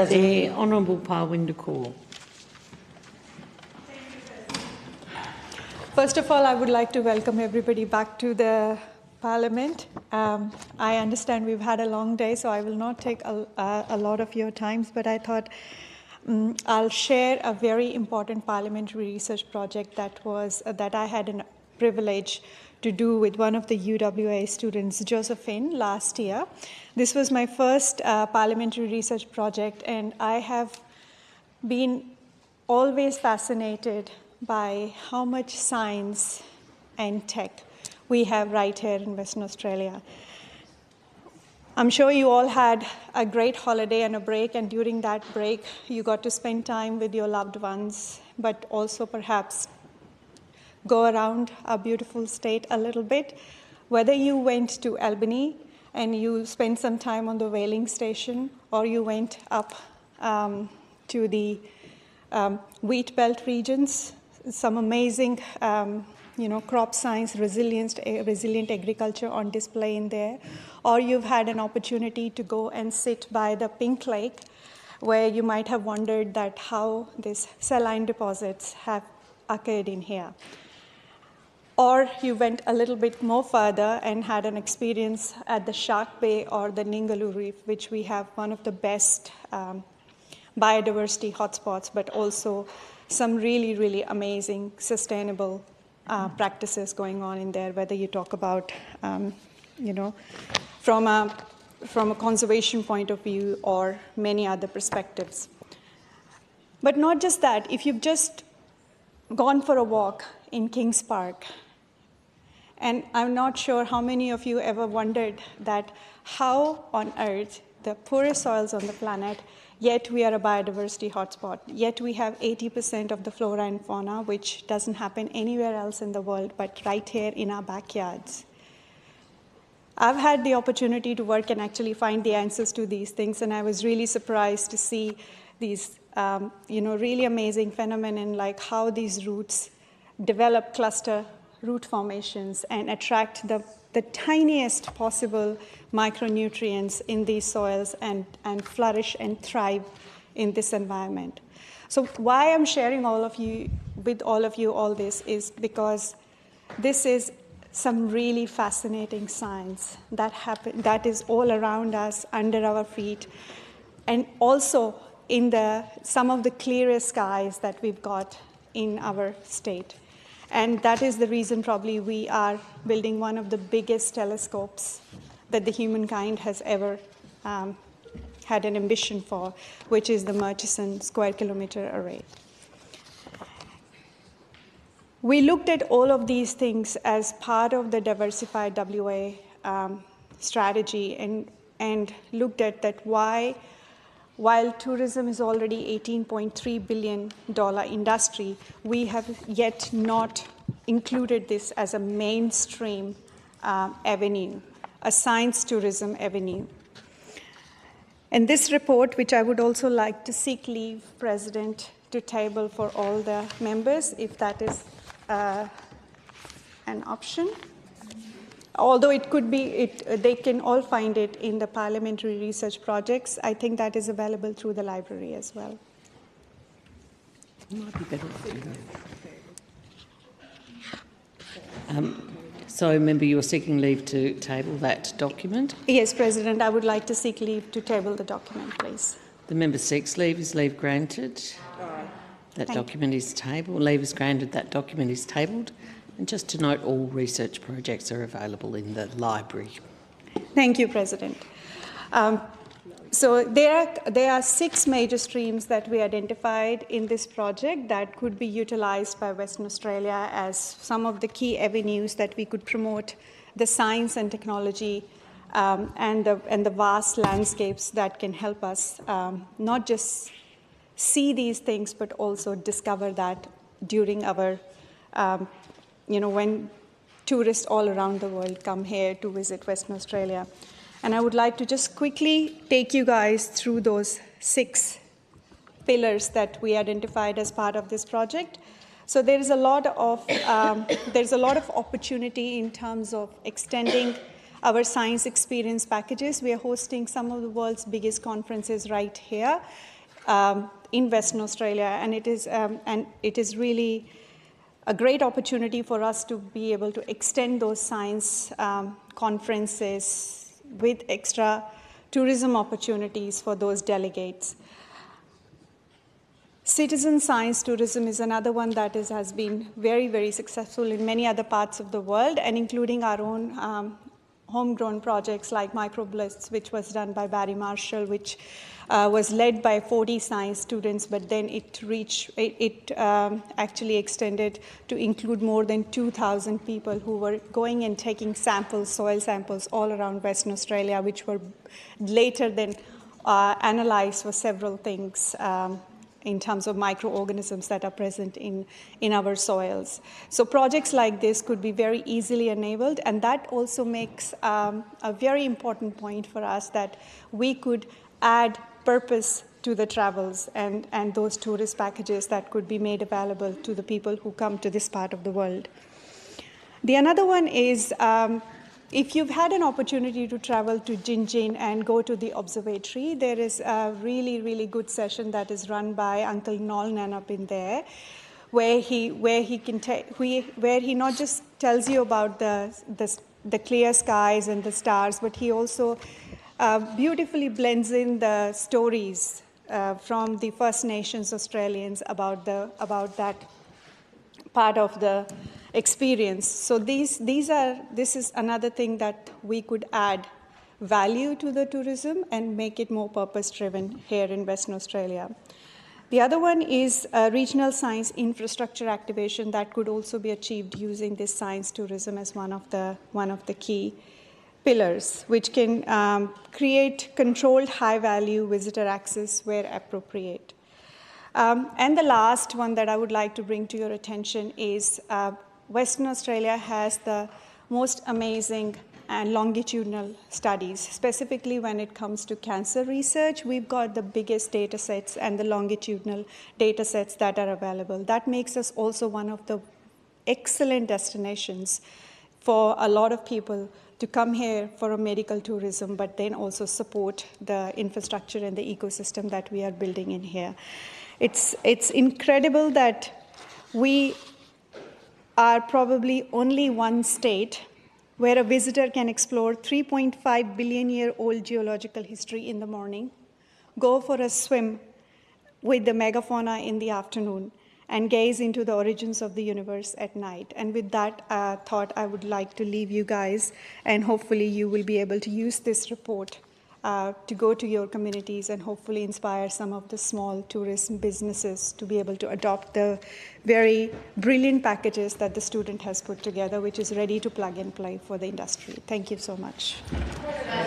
The Honourable Parwinder Kaur. First of all, I would like to welcome everybody back to the Parliament. I understand we've had a long day, so I will not take a lot of your time, but I thought I'll share a very important parliamentary research project that I had a privilege to do with one of the UWA students, Josephine, last year. This was my first parliamentary research project, and I have been always fascinated by how much science and tech we have right here in Western Australia. I'm sure you all had a great holiday and a break, and during that break, you got to spend time with your loved ones, but also perhaps go around our beautiful state a little bit. Whether you went to Albany and you spent some time on the whaling station, or you went up to the wheat belt regions, some amazing crop science, resilient agriculture on display in there, or you've had an opportunity to go and sit by the Pink Lake, where you might have wondered that how these saline deposits have occurred in here. Or you went a little bit more further and had an experience at the Shark Bay or the Ningaloo Reef, which we have one of the best biodiversity hotspots, but also some really, really amazing sustainable practices going on in there, whether you talk about, from a conservation point of view or many other perspectives. But not just that, if you've just gone for a walk in Kings Park, and I'm not sure how many of you ever wondered that how on earth the poorest soils on the planet, yet we are a biodiversity hotspot, yet we have 80% of the flora and fauna, which doesn't happen anywhere else in the world, but right here in our backyards. I've had the opportunity to work and actually find the answers to these things, and I was really surprised to see these really amazing phenomenon, like how these roots develop cluster root formations and attract the tiniest possible micronutrients in these soils and flourish and thrive in this environment. So why I'm sharing with all of you all this is because this is some really fascinating science that is all around us, under our feet, and also in some of the clearest skies that we've got in our state. And that is the reason probably we are building one of the biggest telescopes that the humankind has ever had an ambition for, which is the Murchison Square Kilometre Array. We looked at all of these things as part of the diversified WA strategy and looked at that while tourism is already $18.3 billion industry, we have yet not included this as a mainstream avenue, a science tourism avenue. And this report, which I would also like to seek leave, President, to table for all the members, if that is an option. Although it could be, they can all find it in the parliamentary research projects. I think that is available through the library as well. Might be better so, Member, you're seeking leave to table that document? Yes, President, I would like to seek leave to table the document, please. The member seeks leave. Is leave granted? That document is tabled. Leave is granted. That document is tabled. And just to note, all research projects are available in the library. Thank you, President. So there are 6 major streams that we identified in this project that could be utilised by Western Australia as some of the key avenues that we could promote the science and technology and the vast landscapes that can help us not just see these things, but also discover that during our when tourists all around the world come here to visit Western Australia. And I would like to just quickly take you guys through those 6 pillars that we identified as part of this project. So there's a lot of opportunity in terms of extending our science experience packages. We are hosting some of the world's biggest conferences right here in Western Australia, and it is really a great opportunity for us to be able to extend those science conferences with extra tourism opportunities for those delegates. Citizen science tourism is another one that has been very, very successful in many other parts of the world, and including our own homegrown projects like Microbliss, which was done by Barry Marshall, which was led by 40 science students, but then it actually extended to include more than 2,000 people who were going and taking samples, soil samples, all around Western Australia, which were later then analyzed for several things in terms of microorganisms that are present in our soils. So projects like this could be very easily enabled, and that also makes a very important point for us, that we could add purpose to the travels and those tourist packages that could be made available to the people who come to this part of the world. The another one is, if you've had an opportunity to travel to Jinjin and go to the observatory, there is a really, really good session that is run by Uncle Nolnan up in there, where he not just tells you about the clear skies and the stars, but he also beautifully blends in the stories from the First Nations Australians about that part of the experience. So this is another thing that we could add value to the tourism and make it more purpose-driven here in Western Australia. The other one is regional science infrastructure activation that could also be achieved using this science tourism as one of the key pillars, which can create controlled high-value visitor access where appropriate. And the last one that I would like to bring to your attention is Western Australia has the most amazing and longitudinal studies. Specifically when it comes to cancer research, we've got the biggest data sets and the longitudinal data sets that are available. That makes us also one of the excellent destinations for a lot of people to come here for a medical tourism, but then also support the infrastructure and the ecosystem that we are building in here. It's incredible that we are probably only one state where a visitor can explore 3.5 billion-year-old geological history in the morning, go for a swim with the megafauna in the afternoon, and gaze into the origins of the universe at night. And with that thought, I would like to leave you guys, and hopefully you will be able to use this report to go to your communities and hopefully inspire some of the small tourism businesses to be able to adopt the very brilliant packages that the student has put together, which is ready to plug and play for the industry. Thank you so much.